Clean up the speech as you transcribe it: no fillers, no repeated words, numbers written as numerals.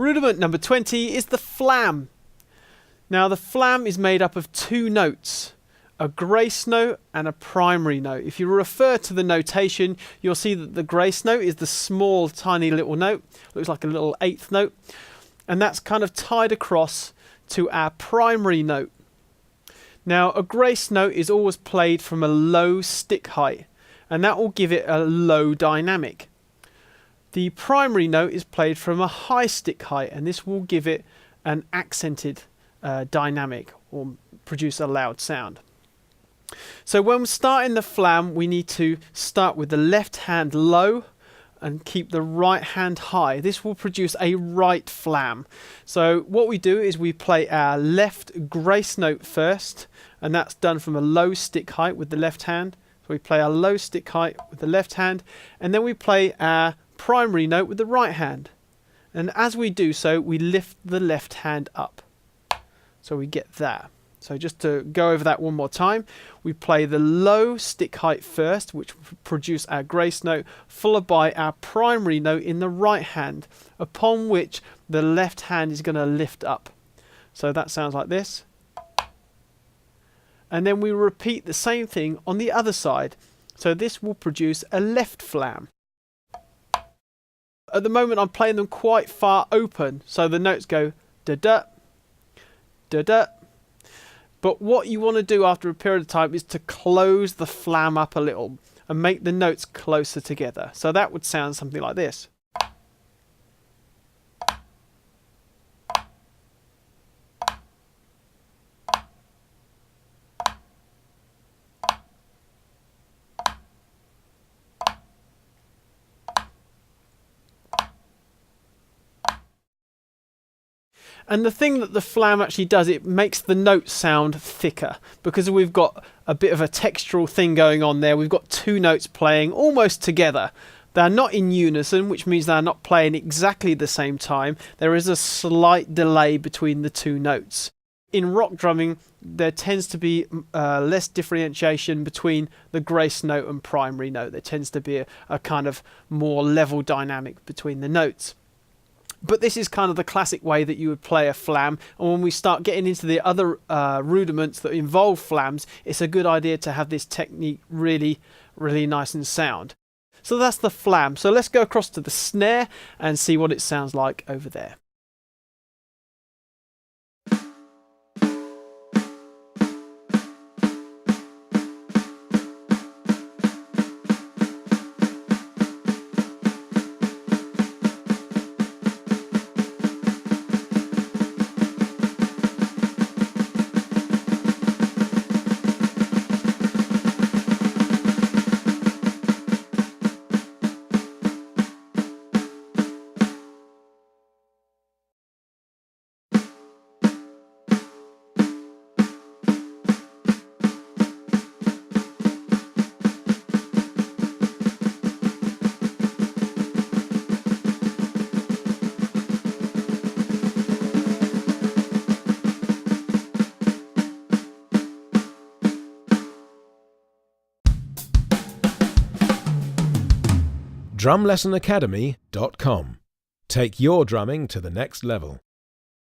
Rudiment number 20 is the flam. Now the flam is made up of two notes, a grace note and a primary note. If you refer to the notation, you'll see that the grace note is the small tiny little note, looks like a little eighth note, and that's kind of tied across to our primary note. Now a grace note is always played from a low stick height, and that will give it a low dynamic. The primary note is played from a high stick height, and this will give it an accented dynamic or produce a loud sound. So when we're starting the flam, we need to start with the left hand low and keep the right hand high. This will produce a right flam. So what we do is we play our left grace note first, and that's done from a low stick height with the left hand. So we play our low stick height with the left hand, and then we play our primary note with the right hand. And as we do so, we lift the left hand up. So we get that. So just to go over that one more time, we play the low stick height first, which will produce our grace note, followed by our primary note in the right hand, upon which the left hand is going to lift up. So that sounds like this. And then we repeat the same thing on the other side. So this will produce a left flam. At the moment I'm playing them quite far open, so the notes go da-da, da-da. But what you want to do after a period of time is to close the flam up a little and make the notes closer together. So that would sound something like this. And the thing that the flam actually does, it makes the notes sound thicker because we've got a bit of a textural thing going on there. We've got two notes playing almost together. They're not in unison, which means they're not playing exactly the same time. There is a slight delay between the two notes. In rock drumming, there tends to be less differentiation between the grace note and primary note. There tends to be a kind of more level dynamic between the notes. But this is kind of the classic way that you would play a flam. And when we start getting into the other rudiments that involve flams, it's a good idea to have this technique really, really nice and sound. So that's the flam. So let's go across to the snare and see what it sounds like over there. DrumLessonAcademy.com. Take your drumming to the next level.